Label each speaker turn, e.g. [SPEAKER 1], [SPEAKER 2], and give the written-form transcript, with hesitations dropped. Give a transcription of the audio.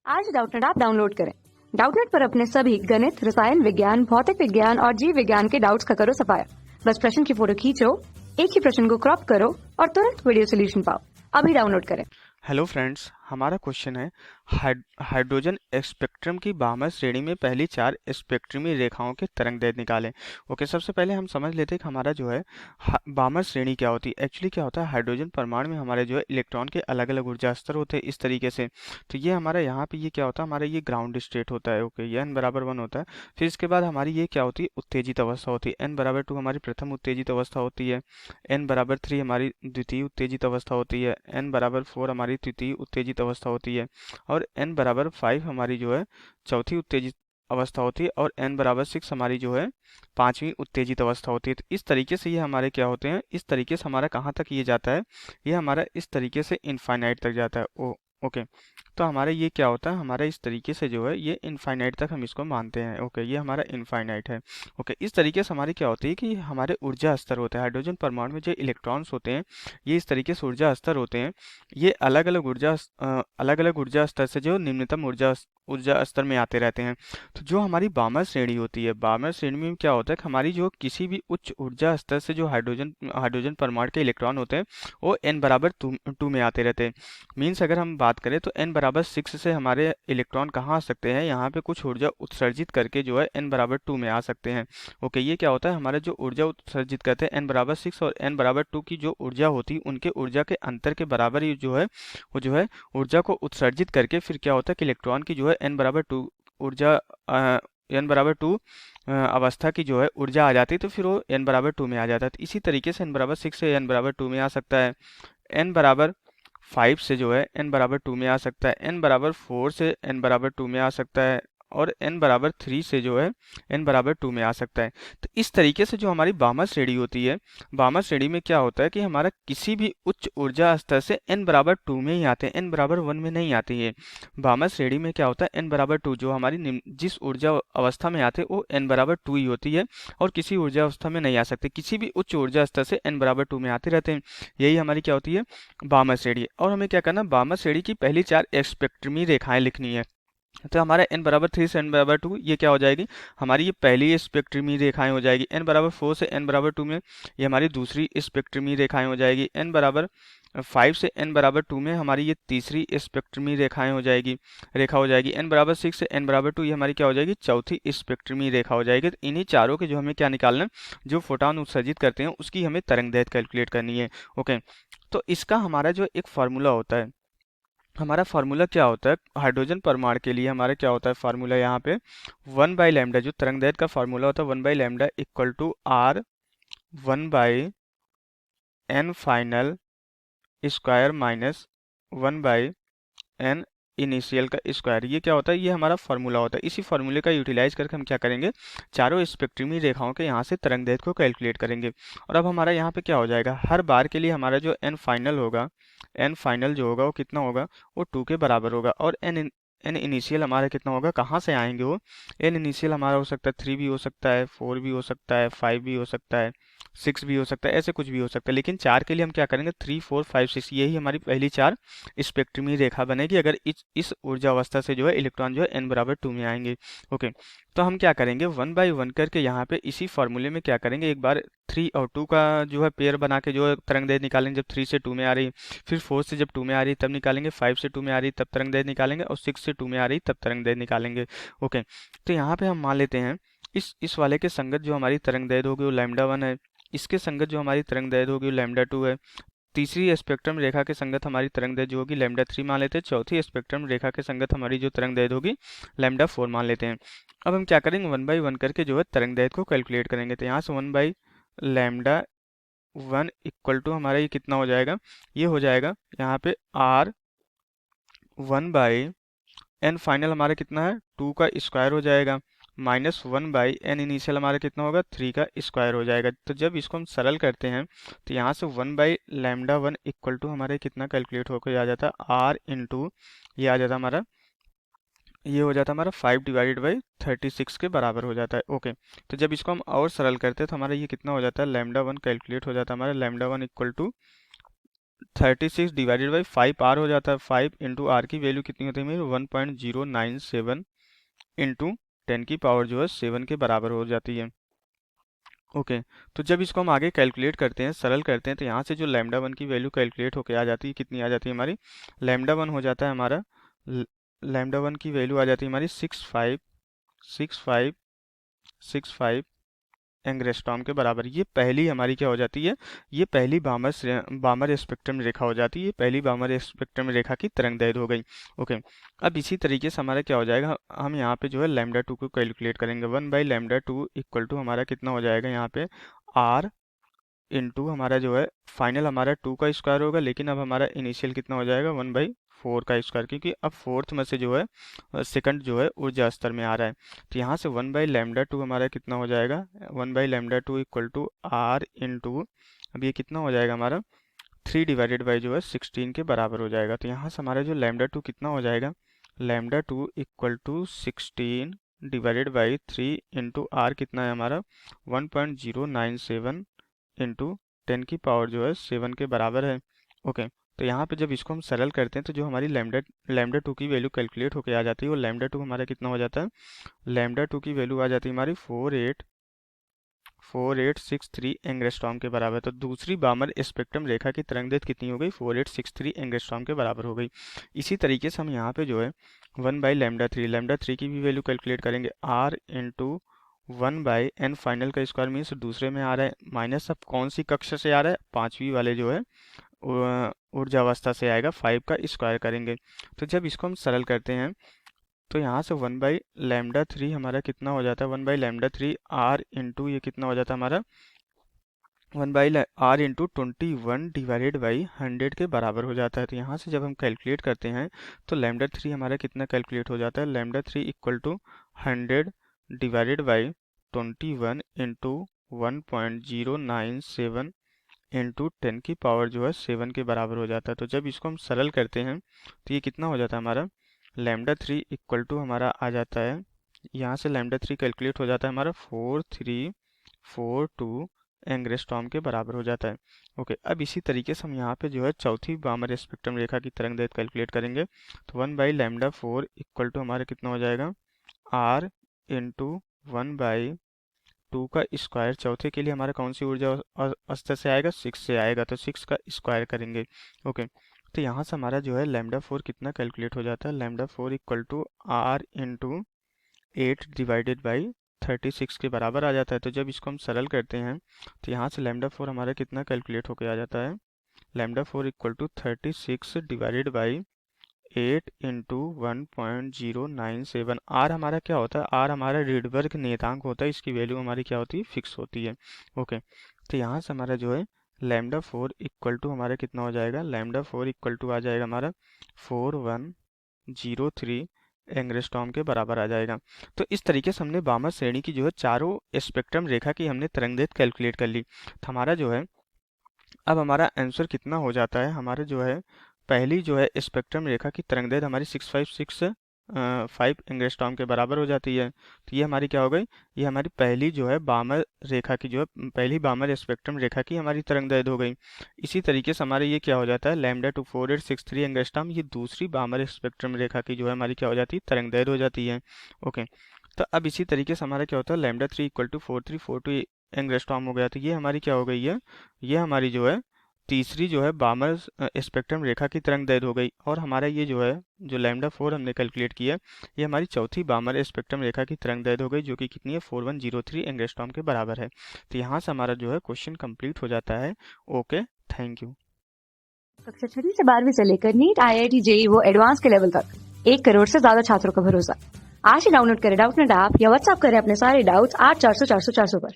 [SPEAKER 1] आज Doubtnut app download करें। Doubtnut पर अपने सभी गणित, रसायन विज्ञान, भौतिक विज्ञान और जीव विज्ञान के डाउट्स का करो सफाया। बस प्रश्न की फोटो खींचो, एक ही प्रश्न को क्रॉप करो और तुरंत वीडियो सोल्यूशन पाओ। अभी डाउनलोड करें।
[SPEAKER 2] हेलो फ्रेंड्स, हमारा क्वेश्चन है हाइड्रोजन स्पेक्ट्रम की बाह्य श्रेणी में पहली 4 स्पेक्ट्रमी रेखाओं के तरंगदैर्घ्य निकालें। ओके, सबसे पहले हम समझ लेते हैं कि हमारा जो है बाह्य श्रेणी क्या होती है। एक्चुअली क्या होता है, हाइड्रोजन परमाणु में हमारे जो है इलेक्ट्रॉन के अलग अलग ऊर्जा स्तर होते हैं इस तरीके से। तो ये हमारा यहाँ पे ये क्या होता है, हमारा ये ग्राउंड स्टेट होता है। ओके, ये n=1 होता है। फिर इसके बाद हमारी ये क्या होती है, उत्तेजित अवस्था होती है। n=2 हमारी प्रथम उत्तेजित अवस्था होती है। n=3 हमारी द्वितीय उत्तेजित अवस्था होती है। n=4 हमारी तृतीय उत्तेजित अवस्था होती है। और n=5 हमारी जो है चौथी उत्तेजित अवस्था होती है। और n=6 हमारी जो है पांचवी उत्तेजित अवस्था होती है। तो इस तरीके से ये हमारे क्या होते हैं, इस तरीके से हमारा कहाँ तक ये जाता है, ये हमारा इस तरीके से इनफाइनाइट तक जाता है। ओके, तो हमारा ये क्या होता है, हमारा इस तरीके से जो है ये इनफाइनाइट तक हम इसको मानते हैं। ओके, ये हमारा इनफाइनाइट है। ओके, इस तरीके से हमारी क्या होती है कि हमारे ऊर्जा स्तर होते हैं हाइड्रोजन परमाणु में जो इलेक्ट्रॉन्स होते हैं, ये इस तरीके से ऊर्जा स्तर होते हैं। ये अलग अलग ऊर्जा स्तर से जो निम्नतम ऊर्जा स्तर में आते रहते हैं। तो जो हमारी बाह्य श्रेणी होती है, बाह्य श्रेणी में क्या होता है कि हमारी जो किसी भी उच्च ऊर्जा स्तर से जो हाइड्रोजन परमाणु के इलेक्ट्रॉन होते हैं वो n=2 में आते रहते हैं। मीन्स अगर हम बात करें तो n=6 से हमारे इलेक्ट्रॉन कहाँ आ सकते हैं, यहाँ पे कुछ ऊर्जा उत्सर्जित करके जो है n=2 में आ सकते हैं। ओके, ये क्या होता है, हमारे जो ऊर्जा उत्सर्जित करते हैं n=6 और n=2 की जो ऊर्जा होती है उनके ऊर्जा के अंतर के बराबर ही जो है वो जो है ऊर्जा को उत्सर्जित करके फिर क्या होता है कि इलेक्ट्रॉन की जो है n=2 ऊर्जा n=2 अवस्था की जो है ऊर्जा आ जाती है। तो फिर वो n=2 में आ जाता है। तो इसी तरीके से n=6 से n=2 में आ सकता है। n=5 से जो है n=2 में आ सकता है। n=4 से n=2 में आ सकता है। और n=3 से जो है n=2 में आ सकता है। तो इस तरीके से जो हमारी बाह्य श्रेणी होती है, बाह्य श्रेणी में क्या होता है कि हमारा किसी भी उच्च ऊर्जा स्तर से n=2 में ही आते हैं, n=1 में नहीं आती है। बाह्य श्रेणी में क्या होता है, n=2 जो हमारी जिस ऊर्जा अवस्था में आते हैं वो n=2 ही होती है और किसी ऊर्जा अवस्था में नहीं आ सकते। किसी भी उच्च ऊर्जा स्तर से n=2 में आते रहते हैं। यही हमारी क्या होती है, बाह्य श्रेणी। और हमें क्या करना, बाह्य श्रेणी की पहली 4 स्पेक्ट्रमी रेखाएं लिखनी है। तो हमारा n=3 से n=2 ये क्या हो जाएगी, हमारी ये पहली स्पेक्ट्रमी रेखाएं हो जाएगी। n=4 से n=2 में ये हमारी दूसरी स्पेक्ट्रमी रेखाएं हो जाएगी। n=5 से n=2 में हमारी ये तीसरी स्पेक्ट्रमी रेखाएं हो जाएगी रेखा हो जाएगी। n=6 से n=2 ये हमारी क्या हो जाएगी, चौथी स्पेक्ट्रमी रेखा हो जाएगी। तो इन्हीं चारों के जो हमें क्या निकालना है, जो फोटॉन उत्सर्जित करते हैं उसकी हमें तरंगदैर्घ्य कैलकुलेट करनी है। ओके, तो इसका हमारा जो एक फार्मूला होता है, हमारा फार्मूला क्या होता है हाइड्रोजन परमाणु के लिए, हमारा क्या होता है फार्मूला यहाँ पे 1/λ, जो तरंगदैर्घ्य का फार्मूला होता है 1/λ = r 1/n final square minus 1/n initial का स्क्वायर। ये क्या होता है, ये हमारा फार्मूला होता है। इसी फार्मूले का यूटिलाइज करके हम क्या करेंगे, चारों स्पेक्ट्रमी रेखाओं के यहाँ से तरंगदैर्घ्य को कैलकुलेट करेंगे। और अब हमारा यहाँ पे क्या हो जाएगा, हर बार के लिए हमारा जो n फाइनल होगा, n फाइनल जो होगा वो कितना होगा, वो 2 के बराबर होगा। और n इनिशियल हमारा कितना होगा, कहाँ से आएंगे वो, n इनिशियल हमारा हो सकता है 3 भी हो सकता है, 4 भी हो सकता है, 5 भी हो सकता है, 6 भी हो सकता है, ऐसे कुछ भी हो सकता है। लेकिन 4 के लिए हम क्या करेंगे, 3, 4, 5, 6 यही हमारी पहली 4 स्पेक्ट्रमी रेखा बनेगी अगर इस ऊर्जा अवस्था से जो है इलेक्ट्रॉन जो है n=2 में आएंगे। ओके, तो हम क्या करेंगे 1/1 करके यहाँ पे इसी फॉर्मूले में क्या करेंगे, एक बार 3 और 2 का जो है पेयर बना के जो है तरंगदैर्घ्य निकालेंगे। जब 3 से 2 में आ रही है, फिर 4 से जब 2 में आ रही है तब निकालेंगे, 5 से 2 में आ रही है तब तरंगदैर्घ्य निकालेंगे, और 6 से 2 में आ रही है तब तरंगदैर्घ्य निकालेंगे। ओके, तो यहाँ पे हम मान लेते हैं इस वाले के संगत जो हमारी तरंगदैर्घ्य होगी वो λ1 है। इसके संगत जो हमारी तरंगदैर्घ्य होगी वो λ2 है। तीसरी स्पेक्ट्रम रेखा के संगत हमारी तरंगदैर्घ्य जो होगी λ3 मान लेते हैं। चौथी स्पेक्ट्रम रेखा के संगत हमारी जो तरंगदैर्घ्य होगी λ4 मान लेते हैं। अब हम क्या करेंगे 1/1 करके जो है तरंगदैर्घ्य को कैलकुलेट करेंगे। तो यहाँ से 1/λ1 = हमारा ये कितना हो जाएगा, ये हो जाएगा यहाँ पे r 1/n फाइनल हमारा कितना है 2 का स्क्वायर हो जाएगा, माइनस 1/n इनिशियल हमारा कितना होगा 3 का स्क्वायर हो जाएगा। तो जब इसको हम सरल करते हैं तो यहाँ से 1/λ1 = हमारे कितना कैलकुलेट होकर आ जाता है, r इंटू ये आ जाता हमारा, ये हो जाता है हमारा 5/36 के बराबर हो जाता है। ओके, तो जब इसको हम और सरल करते हैं तो हमारा ये कितना हो जाता है, λ1 कैलकुलेट हो जाता है हमारा λ1 = 36 डिवाइडेड बाई 5 हो जाता है। 5 इंटू आर की वैल्यू कितनी होती है मेरी 1.097 इंटू 10 की पावर जो है 7 के बराबर हो जाती है। ओके तो जब इसको हम आगे कैलकुलेट करते हैं, सरल करते हैं, तो यहाँ से जो लैम्डा वन की वैल्यू कैलकुलेट होके आ जाती है, कितनी आ जाती है हमारी, लैम्डा वन हो जाता है हमारा, लैम्डा वन की वैल्यू आ जाती है हमारी 656565 एंग्स्ट्रॉम के बराबर। ये पहली हमारी क्या हो जाती है, ये पहली बामर स्पेक्ट्रम रेखा हो जाती है, पहली बामर स्पेक्ट्रम रेखा की तरंगदैर्घ्य हो गई। ओके अब इसी तरीके से हमारा क्या हो जाएगा, हम यहाँ पे जो है लैम्डा टू को कैलकुलेट करेंगे। 1/λ2 इक्वल टू हमारा कितना हो जाएगा यहाँ पे आर इंटू हमारा जो है फाइनल हमारा 2 का स्क्वायर होगा, लेकिन अब हमारा इनिशियल कितना हो जाएगा 1/4 का स्क्वायर, क्योंकि अब फोर्थ में से जो है सेकंड जो है ऊर्जा स्तर में आ रहा है। तो यहाँ से 1/λ2 हमारा कितना हो जाएगा, 1/λ2 इक्वल टू आर इंटू, अब ये कितना हो जाएगा हमारा 3 डिवाइडेड बाई जो है 16 के बराबर हो जाएगा। तो यहाँ से हमारा जो लैम्डा टू कितना हो जाएगा, lambda two equal to 16 divided by 3 into R कितना है हमारा 1.097 इंटू 10 की पावर जो है 7 के बराबर है। ओके तो यहाँ पे जब इसको हम सरल करते हैं तो जो हमारी लैम्डा टू की वैल्यू कैलकुलेट होके आ जाती है, वो लैम्डा टू हमारा कितना हो जाता है, लैम्डा टू की वैल्यू आ जाती है हमारी 4863 एंग्स्ट्रॉम के बराबर। तो दूसरी बामर स्पेक्ट्रम रेखा की तरंगदैर्घ्य कितनी हो गई, 4863 एंग्स्ट्रॉम के बराबर हो गई। इसी तरीके से हम यहाँ पे जो है 1/λ3, लैम्डा थ्री की भी वैल्यू कैलकुलेट करेंगे, आर इंटू 1/n फाइनल का स्क्वायर मीन्स दूसरे में आ रहा है माइनस, अब कौन सी कक्षा से आ रहा है, पांचवी वाले जो है ऊर्जा अवस्था से आएगा, 5 का स्क्वायर करेंगे। तो जब इसको हम सरल करते हैं तो यहाँ से 1/λ3 हमारा कितना हो जाता है, 1/λ3 आर इंटू ये कितना हो जाता है हमारा 1/r इंटू 21 डिवाइडेड बाई 100 के बराबर हो जाता है। तो यहाँ से जब हम कैलकुलेट करते हैं तो लैम्डा थ्री हमारा कितना कैलकुलेट हो जाता है, lambda three equal to 100 divided by 21 into 1.097 into 10 की पावर जो है 7 के बराबर हो जाता है। तो जब इसको हम सरल करते हैं तो ये कितना हो जाता है हमारा, लैम्डा थ्री इक्वल टू हमारा आ जाता है, यहाँ से लैम्डा थ्री कैलकुलेट हो जाता है हमारा 4342 एंग्स्ट्रॉम के बराबर हो जाता है। ओके अब इसी तरीके से हम यहाँ पे जो है चौथी बामर स्पेक्ट्रम रेखा की तरंगदैर्घ्य कैलकुलेट करेंगे। तो 1/λ4 इक्वल टू हमारा कितना हो जाएगा, आर इंटू 1/2 का स्क्वायर, चौथे के लिए हमारा कौन सी ऊर्जा स्तर से आएगा, 6 से आएगा, तो 6 का स्क्वायर करेंगे। ओके तो यहाँ से हमारा जो है λ4 कितना कैलकुलेट हो जाता है, λ4 equal to R into 8 divided by 36 के बराबर आ जाता है। तो जब इसको हम सरल करते हैं तो यहाँ से λ4 हमारा कितना कैलकुलेट होके आ जाता है, λ4 equal to 36 divided by 8 into 1.097। R हमारा क्या होता है, आर हमारा रीडबर्ग नियतांक होता है, इसकी वैल्यू हमारी क्या होती है, फिक्स होती है। ओके तो यहाँ से हमारा जो है λ4 इक्वल टू हमारा कितना हो जाएगा, λ4 इक्वल टू आ जाएगा हमारा 4103 एंग्स्ट्रॉम के बराबर आ जाएगा। तो इस तरीके से हमने बामर श्रेणी की जो है चारों स्पेक्ट्रम रेखा की हमने तरंगदैर्घ्य कैलकुलेट कर ली। तो हमारा जो है अब हमारा आंसर कितना हो जाता है, हमारा जो है पहली जो है स्पेक्ट्रम रेखा की तरंगदैर्घ्य हमारी 6565 एंग्स्ट्रॉम के बराबर हो जाती है। तो ये हमारी क्या हो गई, ये हमारी पहली जो है बामर रेखा की जो है पहली बामर स्पेक्ट्रम रेखा की हमारी तरंगदैर्घ्य हो गई। इसी तरीके से हमारे ये क्या हो जाता है, λ2 4863 एंगस्ट्रॉम, ये दूसरी बामर स्पेक्ट्रम रेखा की जो है हमारी क्या हो जाती है, तरंगदैर्घ्य हो जाती है। ओके तो अब इसी तरीके से हमारा क्या होता है, λ3 इक्वल टू 4342 एंगस्ट्रॉम हो गया। तो ये हमारी क्या हो गई है, ये हमारी जो है तीसरी जो है बामर स्पेक्ट्रम रेखा की तरंगदैर्घ्य हो गई। और हमारा ये जो है जो λ4 हमने कैलकुलेट किया, ये हमारी चौथी बामर स्पेक्ट्रम रेखा की तरंगदैर्घ्य हो गई, जो कि कितनी है 4103 एंगस्ट्रॉम के बराबर है। तो यहाँ से हमारा जो है क्वेश्चन कंप्लीट हो जाता है। Okay thank you.
[SPEAKER 1] कक्षा 6 से 12वीं से लेकर नीट, IIT, JEE वो एडवांस के लेवल तक 1 करोड़ से ज्यादा छात्रों का भरोसा। आज ही डाउनलोड करें डाउटनेट ऐप या व्हाट्सएप करें अपने सारे डाउट्स 8400 400 400 पर।